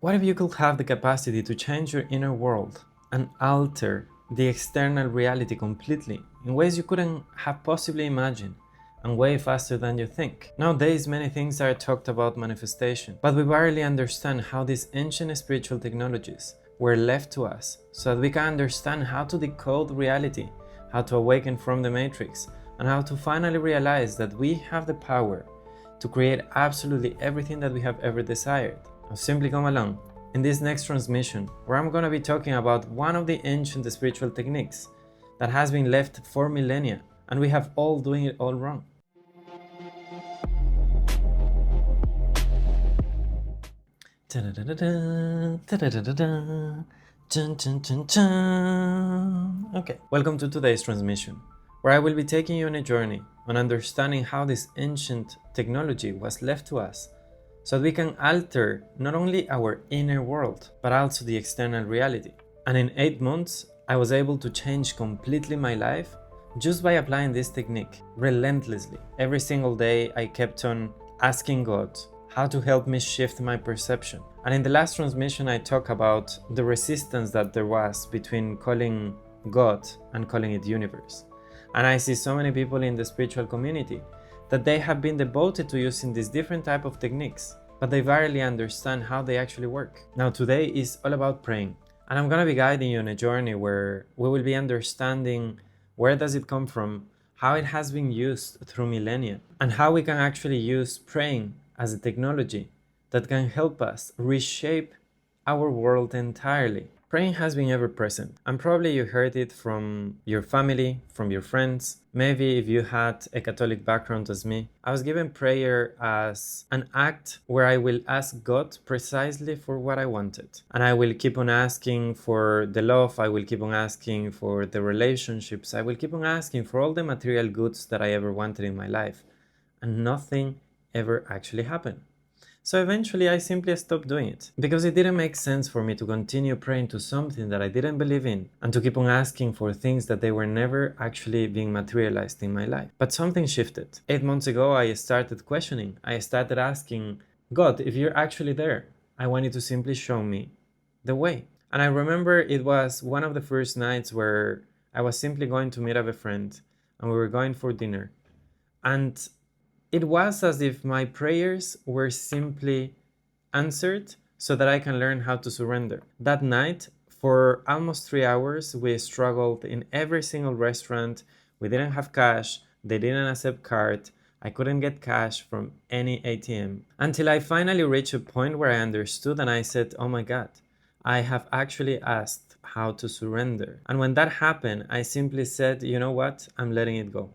What if you could have the capacity to change your inner world and alter the external reality completely in ways you couldn't have possibly imagined and way faster than you think? Nowadays, many things are talked about manifestation, but we barely understand how these ancient spiritual technologies were left to us so that we can understand how to decode reality, how to awaken from the matrix, and how to finally realize that we have the power to create absolutely everything that we have ever desired. Now simply come along in this next transmission where I'm going to be talking about one of the ancient spiritual techniques that has been left for millennia and we have all doing it all wrong. Okay, welcome to today's transmission, where I will be taking you on a journey on understanding how this ancient technology was left to us so that we can alter not only our inner world, but also the external reality. And in 8 months, I was able to change completely my life just by applying this technique relentlessly. Every single day, I kept on asking God how to help me shift my perception. And in the last transmission, I talked about the resistance that there was between calling God and calling it universe. And I see so many people in the spiritual community that they have been devoted to using these different type of techniques, but they rarely understand how they actually work. Now today is all about praying, and I'm gonna be guiding you on a journey where we will be understanding where does it come from, how it has been used through millennia, and how we can actually use praying as a technology that can help us reshape our world entirely. Praying has been ever present, and probably you heard it from your family, from your friends. Maybe if you had a Catholic background as me, I was given prayer as an act where I will ask God precisely for what I wanted. And I will keep on asking for the love, I will keep on asking for the relationships, I will keep on asking for all the material goods that I ever wanted in my life. And nothing ever actually happened. So eventually I simply stopped doing it because it didn't make sense for me to continue praying to something that I didn't believe in and to keep on asking for things that they were never actually being materialized in my life. But something shifted. 8 months ago I started questioning. I started asking, God, if you're actually there, I want you to simply show me the way. And I remember it was one of the first nights where I was simply going to meet up a friend and we were going for dinner. And it was as if my prayers were simply answered so that I can learn how to surrender. That night, for almost 3 hours, we struggled in every single restaurant. We didn't have cash, they didn't accept card, I couldn't get cash from any ATM. Until I finally reached a point where I understood and I said, oh my God, I have actually asked how to surrender. And when that happened, I simply said, you know what, I'm letting it go.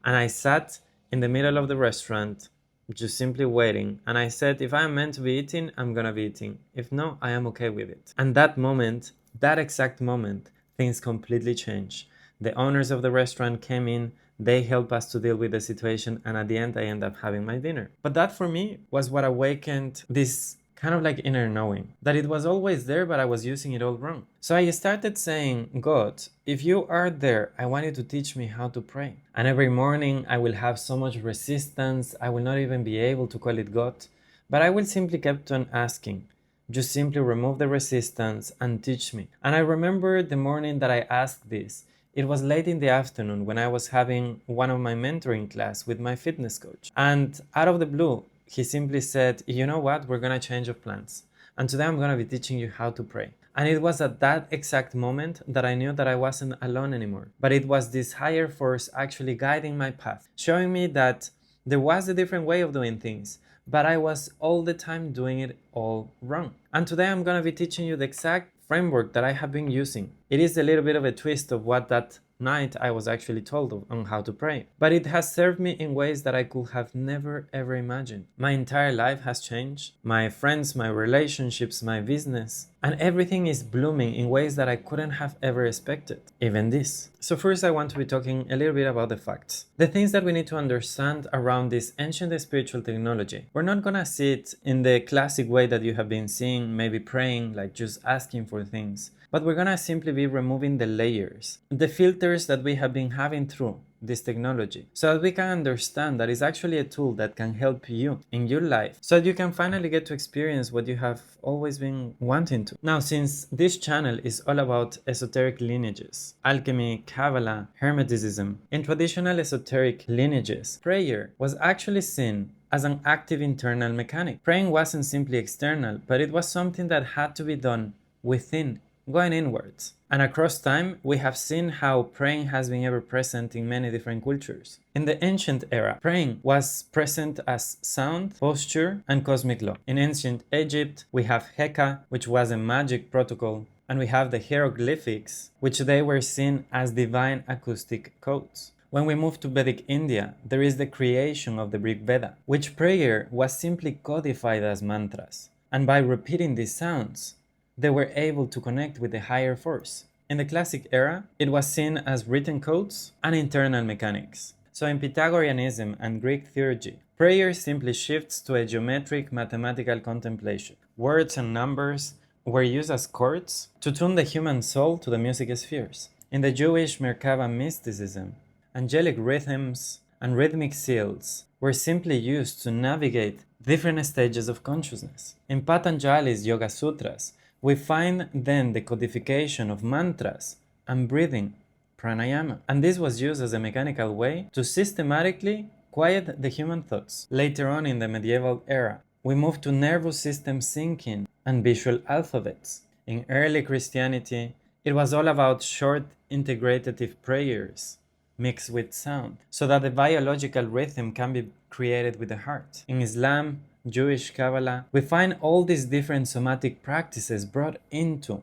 And I sat in the middle of the restaurant, just simply waiting. And I said, if I'm meant to be eating, I'm gonna be eating. If no, I am okay with it. And that moment, that exact moment, things completely changed. The owners of the restaurant came in, they helped us to deal with the situation, and at the end I ended up having my dinner. But that for me was what awakened this kind of like inner knowing, that it was always there, but I was using it all wrong. So I started saying, God, if you are there, I want you to teach me how to pray. And every morning I will have so much resistance, I will not even be able to call it God, but I will simply keep on asking. Just simply remove the resistance and teach me. And I remember the morning that I asked this. It was late in the afternoon when I was having one of my mentoring class with my fitness coach. And out of the blue, he simply said, you know what, we're gonna change of plans. And today I'm gonna be teaching you how to pray. And it was at that exact moment that I knew that I wasn't alone anymore. But it was this higher force actually guiding my path, showing me that there was a different way of doing things, but I was all the time doing it all wrong. And today I'm gonna be teaching you the exact framework that I have been using. It is a little bit of a twist of what that night I was actually told on how to pray. But it has served me in ways that I could have never ever imagined. My entire life has changed. My friends, my relationships, my business, and everything is blooming in ways that I couldn't have ever expected. Even this. So first I want to be talking a little bit about the facts. The things that we need to understand around this ancient spiritual technology. We're not gonna see it in the classic way that you have been seeing, maybe praying, like just asking for things. But we're gonna simply be removing the layers, the filters that we have been having through this technology so that we can understand that it's actually a tool that can help you in your life so that you can finally get to experience what you have always been wanting to. Now, since this channel is all about esoteric lineages, alchemy, Kabbalah, Hermeticism, in traditional esoteric lineages, prayer was actually seen as an active internal mechanic. Praying wasn't simply external, but it was something that had to be done within, going inwards. And across time, we have seen how praying has been ever present in many different cultures. In the ancient era, praying was present as sound, posture, and cosmic law. In ancient Egypt, we have Heka, which was a magic protocol, and we have the hieroglyphics, which they were seen as divine acoustic codes. When we move to Vedic India, there is the creation of the Rig Veda, which prayer was simply codified as mantras. And by repeating these sounds, they were able to connect with the higher force. In the classic era, it was seen as written codes and internal mechanics. So in Pythagoreanism and Greek theurgy, prayer simply shifts to a geometric mathematical contemplation. Words and numbers were used as chords to tune the human soul to the music spheres. In the Jewish Merkava mysticism, angelic rhythms and rhythmic seals were simply used to navigate different stages of consciousness. In Patanjali's Yoga Sutras, we find then the codification of mantras and breathing, pranayama, and this was used as a mechanical way to systematically quiet the human thoughts. Later on in the medieval era, we moved to nervous system syncing and visual alphabets. In early Christianity, it was all about short integrative prayers mixed with sound, so that the biological rhythm can be created with the heart. In Islam, Jewish Kabbalah, we find all these different somatic practices brought into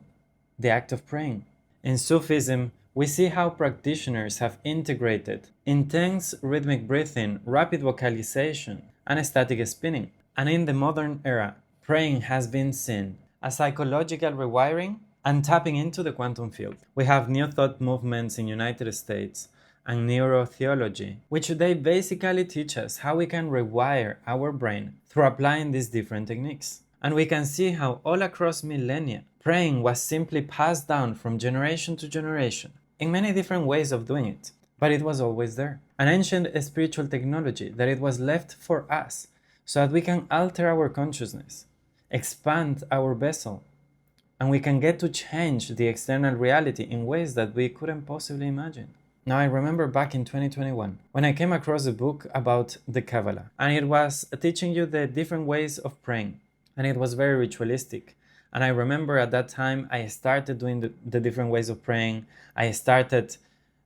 the act of praying. In Sufism, we see how practitioners have integrated intense rhythmic breathing, rapid vocalization, and static spinning. And in the modern era, praying has been seen as psychological rewiring and tapping into the quantum field. We have new thought movements in United States and neurotheology, which they basically teach us how we can rewire our brain through applying these different techniques. And we can see how all across millennia, praying was simply passed down from generation to generation in many different ways of doing it, but it was always there. An ancient spiritual technology that it was left for us so that we can alter our consciousness, expand our vessel, and we can get to change the external reality in ways that we couldn't possibly imagine. Now, I remember back in 2021 when I came across a book about the Kabbalah, and it was teaching you the different ways of praying, and it was very ritualistic. And I remember at that time I started doing the different ways of praying. I started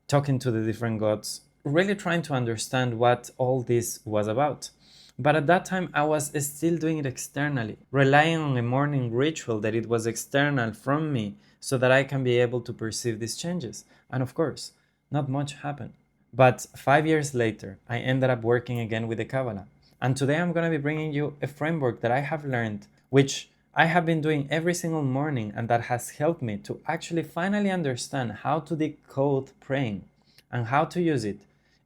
talking to the different gods, really trying to understand what all this was about. But at that time I was still doing it externally, relying on a morning ritual that it was external from me so that I can be able to perceive these changes. And of course, not much happened. But 5 years later, I ended up working again with the Kabbalah. And today I'm going to be bringing you a framework that I have learned, which I have been doing every single morning, and that has helped me to actually finally understand how to decode praying and how to use it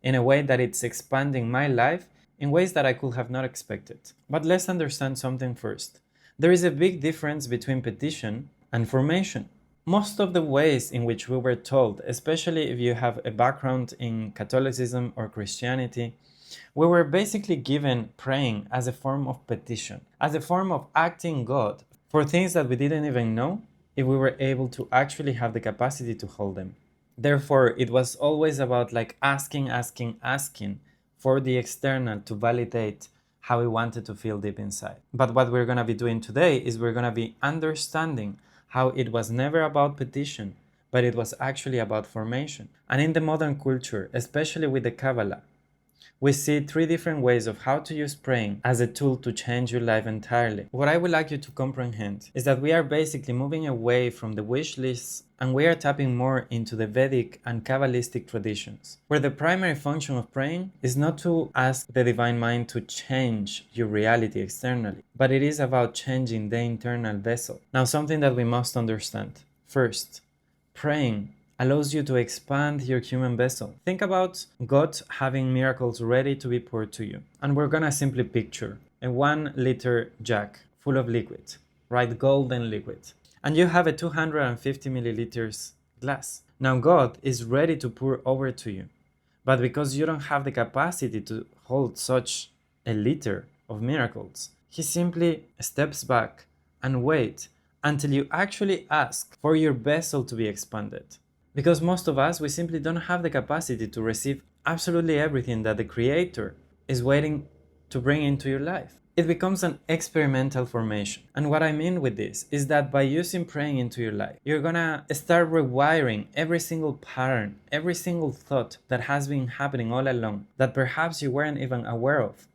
in a way that it's expanding my life in ways that I could have not expected. But let's understand something first. There is a big difference between petition and formation. Most of the ways in which we were told, especially if you have a background in Catholicism or Christianity, we were basically given praying as a form of petition, as a form of asking God for things that we didn't even know if we were able to actually have the capacity to hold them. Therefore, it was always about asking for the external to validate how we wanted to feel deep inside. But what we're going to be doing today is we're going to be understanding how it was never about petition, but it was actually about formation. And in the modern culture, especially with the Kabbalah, we see 3 different ways of how to use praying as a tool to change your life entirely. What I would like you to comprehend is that we are basically moving away from the wish lists and we are tapping more into the Vedic and Kabbalistic traditions, where the primary function of praying is not to ask the divine mind to change your reality externally, but it is about changing the internal vessel. Now, something that we must understand. First, praying allows you to expand your human vessel. Think about God having miracles ready to be poured to you. And we're gonna simply picture a 1-liter jug full of liquid, right? Golden liquid. And you have a 250 milliliters glass. Now God is ready to pour over to you. But because you don't have the capacity to hold such a liter of miracles, he simply steps back and waits until you actually ask for your vessel to be expanded. Because most of us, we simply don't have the capacity to receive absolutely everything that the Creator is waiting to bring into your life. It becomes an experimental formation. And what I mean with this is that by using praying into your life, you're gonna start rewiring every single pattern, every single thought that has been happening all along that perhaps you weren't even aware of.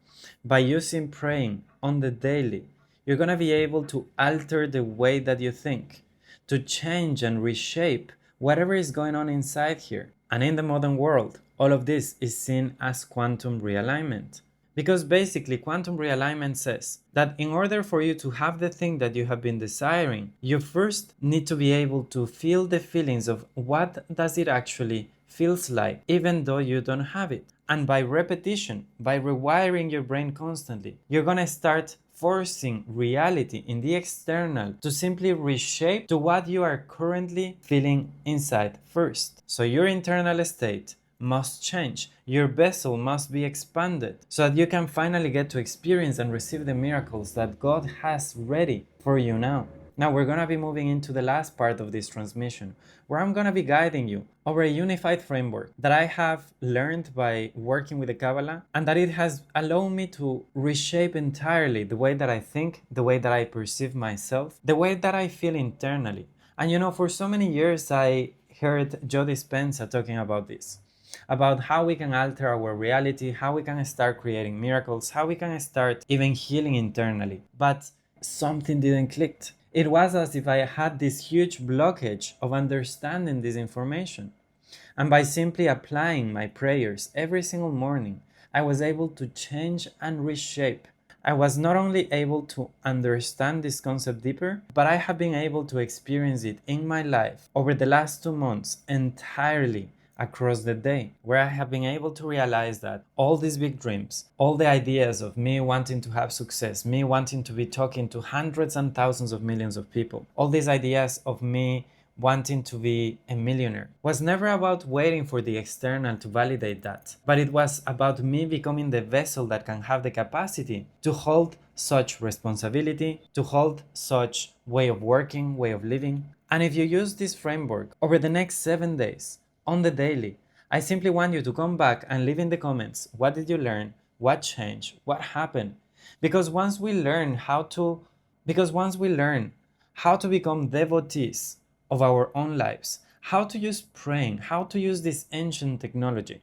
By using praying on the daily, you're gonna be able to alter the way that you think, to change and reshape whatever is going on inside here. And in the modern world, all of this is seen as quantum realignment. Because basically, quantum realignment says that in order for you to have the thing that you have been desiring, you first need to be able to feel the feelings of what does it actually feels like, even though you don't have it. And by repetition, by rewiring your brain constantly, you're gonna start forcing reality in the external to simply reshape to what you are currently feeling inside first. So your internal state must change. Your vessel must be expanded so that you can finally get to experience and receive the miracles that God has ready for you now. Now we're going to be moving into the last part of this transmission, where I'm going to be guiding you over a unified framework that I have learned by working with the Kabbalah, and that it has allowed me to reshape entirely the way that I think, the way that I perceive myself, the way that I feel internally. And you know, for so many years I heard Joe Dispenza talking about this, about how we can alter our reality, how we can start creating miracles, how we can start even healing internally. But something didn't click. It was as if I had this huge blockage of understanding this information. And by simply applying my prayers every single morning, I was able to change and reshape. I was not only able to understand this concept deeper, but I have been able to experience it in my life over the last 2 months entirely across the day, where I have been able to realize that all these big dreams, all the ideas of me wanting to have success, me wanting to be talking to hundreds and thousands of millions of people, all these ideas of me wanting to be a millionaire, was never about waiting for the external to validate that, but it was about me becoming the vessel that can have the capacity to hold such responsibility, to hold such way of working, way of living. And if you use this framework over the next 7 days, on the daily, I simply want you to come back and leave in the comments, what did you learn? What changed? What happened? Because once we learn how to become devotees of our own lives, how to use praying, how to use this ancient technology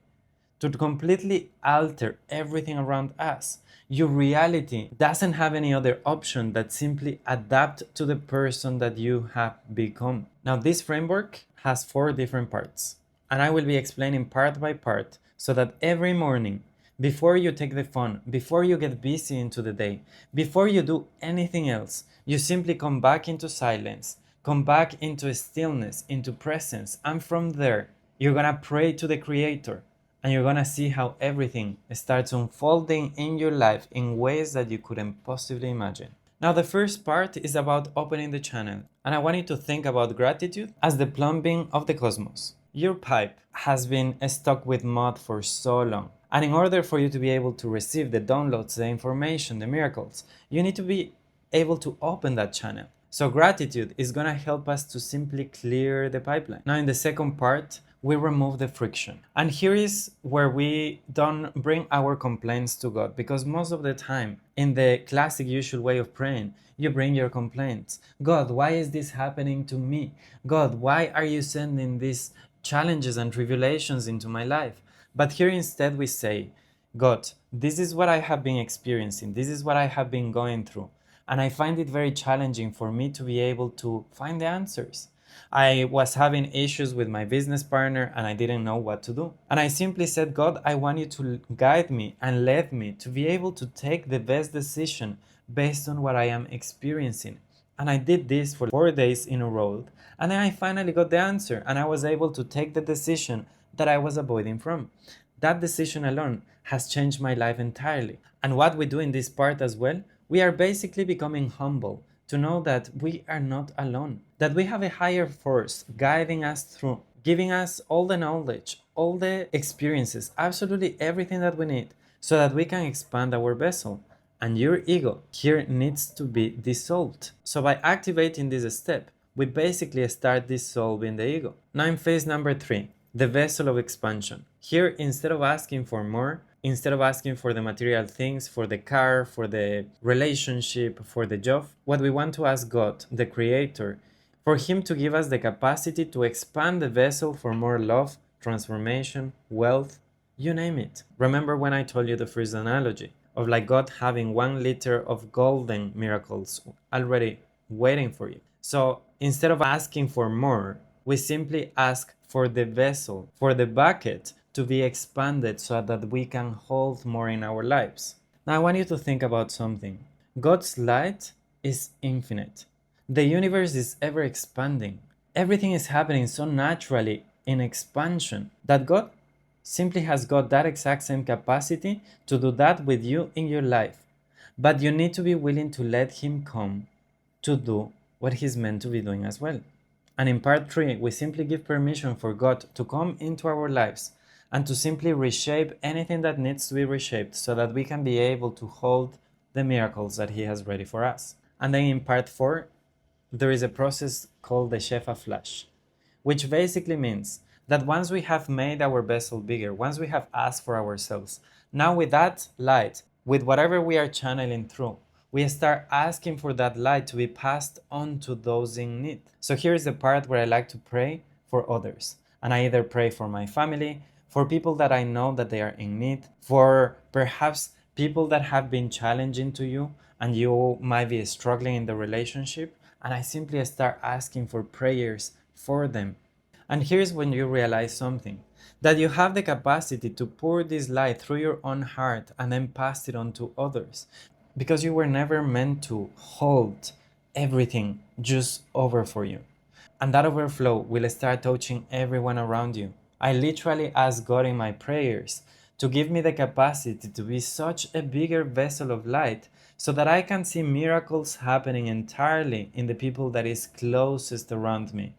to completely alter everything around us, your reality doesn't have any other option that simply adapt to the person that you have become. Now, this framework has 4 different parts, and I will be explaining part by part so that every morning, before you take the phone, before you get busy into the day, before you do anything else, you simply come back into silence, come back into stillness, into presence, and from there, you're gonna pray to the Creator, and you're gonna see how everything starts unfolding in your life in ways that you couldn't possibly imagine. Now, the first part is about opening the channel, and I want you to think about gratitude as the plumbing of the cosmos. Your pipe has been stuck with mud for so long, and in order for you to be able to receive the downloads, the information, the miracles, you need to be able to open that channel. So gratitude is gonna help us to simply clear the pipeline. Now, in the second part, we remove the friction. And here is where we don't bring our complaints to God, because most of the time, in the classic usual way of praying, you bring your complaints. God, why is this happening to me? God, why are you sending these challenges and tribulations into my life? But here instead we say, God, this is what I have been experiencing. This is what I have been going through. And I find it very challenging for me to be able to find the answers. I was having issues with my business partner and I didn't know what to do. And I simply said, God, I want you to guide me and lead me to be able to take the best decision based on what I am experiencing. And I did this for 4 days in a row. And then I finally got the answer and I was able to take the decision that I was avoiding from. That decision alone has changed my life entirely. And what we do in this part as well, we are basically becoming humble to know that we are not alone, that we have a higher force guiding us through, giving us all the knowledge, all the experiences, absolutely everything that we need, so that we can expand our vessel. And your ego here needs to be dissolved. So by activating this step, we basically start dissolving the ego. Now in phase number 3, the vessel of expansion. Here, instead of asking for more, instead of asking for the material things, for the car, for the relationship, for the job, what we want to ask God, the Creator, for Him to give us the capacity to expand the vessel for more love, transformation, wealth, you name it. Remember when I told you the first analogy of like God having 1 liter of golden miracles already waiting for you. So instead of asking for more, we simply ask for the vessel, for the bucket to be expanded so that we can hold more in our lives. Now I want you to think about something. God's light is infinite. The universe is ever expanding. Everything is happening so naturally in expansion that God simply has got that exact same capacity to do that with you in your life. But you need to be willing to let Him come to do what He's meant to be doing as well. And in part 3, we simply give permission for God to come into our lives and to simply reshape anything that needs to be reshaped so that we can be able to hold the miracles that He has ready for us. And then in part 4, there is a process called the Shefa Flash, which basically means that once we have made our vessel bigger, once we have asked for ourselves, now with that light, with whatever we are channeling through, we start asking for that light to be passed on to those in need. So here's the part where I like to pray for others. And I either pray for my family, for people that I know that they are in need, for perhaps people that have been challenging to you and you might be struggling in the relationship. And I simply start asking for prayers for them. And here's when you realize something, that you have the capacity to pour this light through your own heart and then pass it on to others. Because you were never meant to hold everything just over for you. And that overflow will start touching everyone around you. I literally ask God in my prayers to give me the capacity to be such a bigger vessel of light so that I can see miracles happening entirely in the people that is closest around me.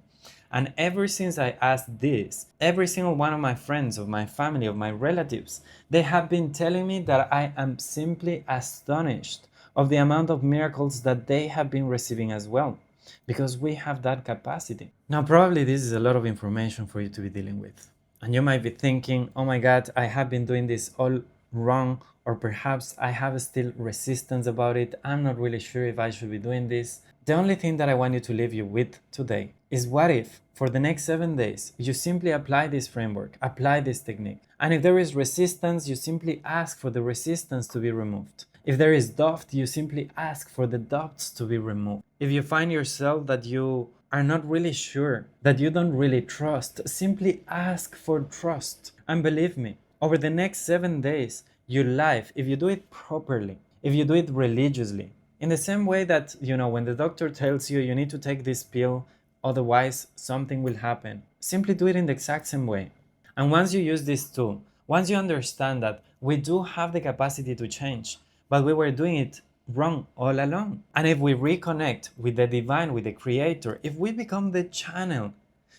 And ever since I asked this, every single one of my friends, of my family, of my relatives, they have been telling me that I am simply astonished of the amount of miracles that they have been receiving as well, because we have that capacity. Now, probably this is a lot of information for you to be dealing with. And you might be thinking, oh my God, I have been doing this all wrong, or perhaps I have still resistance about it. I'm not really sure if I should be doing this. The only thing that I want you to leave you with today is what if, for the next 7 days, you simply apply this framework, apply this technique. And if there is resistance, you simply ask for the resistance to be removed. If there is doubt, you simply ask for the doubts to be removed. If you find yourself that you are not really sure, that you don't really trust, simply ask for trust. And believe me, over the next 7 days, your life, if you do it properly, if you do it religiously, in the same way that, when the doctor tells you need to take this pill, otherwise something will happen, simply do it in the exact same way. And once you use this tool, once you understand that we do have the capacity to change, but we were doing it wrong all along. And if we reconnect with the divine, with the Creator, if we become the channel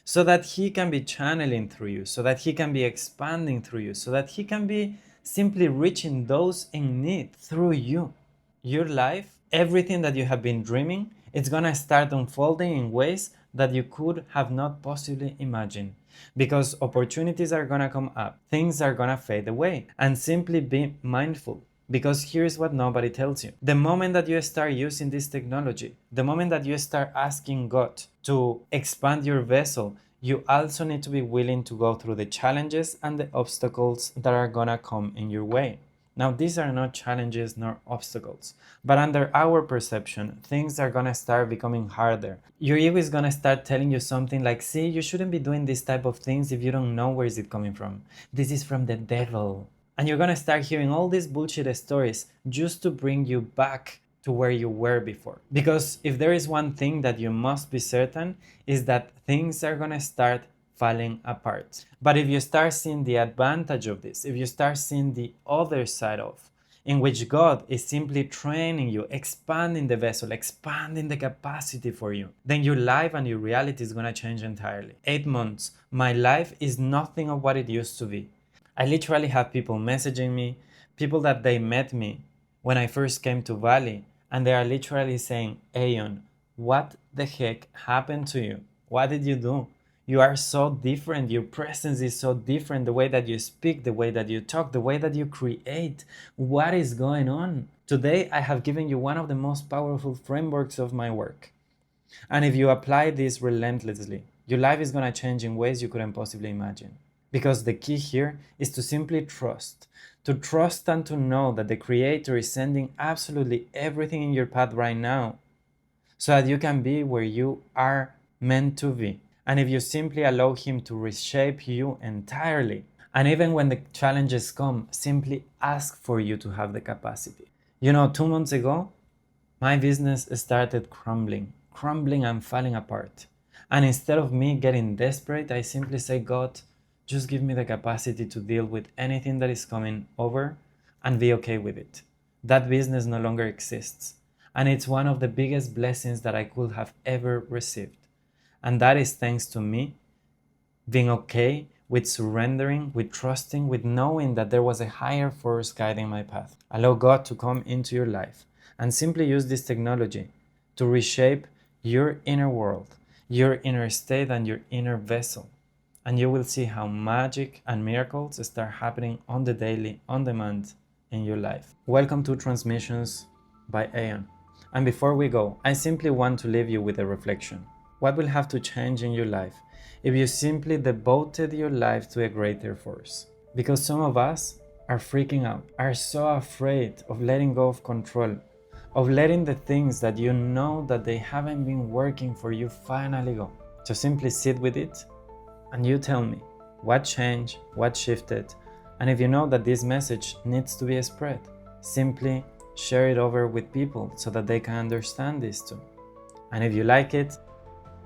so that He can be channeling through you, so that He can be expanding through you, so that He can be simply reaching those in need through you, your life, everything that you have been dreaming, it's gonna start unfolding in ways that you could have not possibly imagined. Because opportunities are gonna come up, things are gonna fade away, and simply be mindful. Because here's what nobody tells you. The moment that you start using this technology, the moment that you start asking God to expand your vessel, you also need to be willing to go through the challenges and the obstacles that are gonna come in your way. Now, these are not challenges nor obstacles, but under our perception, things are gonna start becoming harder. Your ego is gonna start telling you something like, see, you shouldn't be doing this type of things if you don't know where is it coming from. This is from the devil. And you're gonna start hearing all these bullshit stories just to bring you back to where you were before. Because if there is one thing that you must be certain, is that things are gonna start falling apart. But if you start seeing the advantage of this, if you start seeing the other side of, in which God is simply training you, expanding the vessel, expanding the capacity for you, then your life and your reality is going to change entirely. 8 months, my life is nothing of what it used to be. I literally have people messaging me, people that they met me when I first came to Bali, and they are literally saying, Aeon, what the heck happened to you? What did you do? You are so different. Your presence is so different. The way that you speak, the way that you talk, the way that you create. What is going on? Today, I have given you one of the most powerful frameworks of my work. And if you apply this relentlessly, your life is going to change in ways you couldn't possibly imagine. Because the key here is to simply trust. To trust and to know that the Creator is sending absolutely everything in your path right now so that you can be where you are meant to be. And if you simply allow Him to reshape you entirely, and even when the challenges come, simply ask for you to have the capacity. 2 months ago, my business started crumbling and falling apart. And instead of me getting desperate, I simply say, God, just give me the capacity to deal with anything that is coming over and be okay with it. That business no longer exists. And it's one of the biggest blessings that I could have ever received. And that is thanks to me being okay with surrendering, with trusting, with knowing that there was a higher force guiding my path. Allow God to come into your life and simply use this technology to reshape your inner world, your inner state, and your inner vessel. And you will see how magic and miracles start happening on the daily, on demand in your life. Welcome to Transmissions by Aeon. And before we go, I simply want to leave you with a reflection. What will have to change in your life if you simply devoted your life to a greater force? Because some of us are freaking out, are so afraid of letting go of control, of letting the things that you know that they haven't been working for you finally go. So simply sit with it and you tell me what changed, what shifted, and if you know that this message needs to be spread, simply share it over with people so that they can understand this too. And if you like it,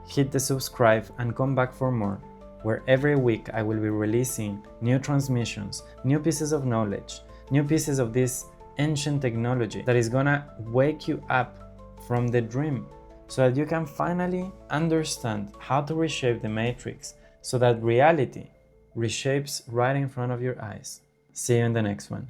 hit the subscribe and come back for more, where every week I will be releasing new transmissions, new pieces of knowledge, new pieces of this ancient technology that is gonna wake you up from the dream so that you can finally understand how to reshape the matrix so that reality reshapes right in front of your eyes. See you in the next one.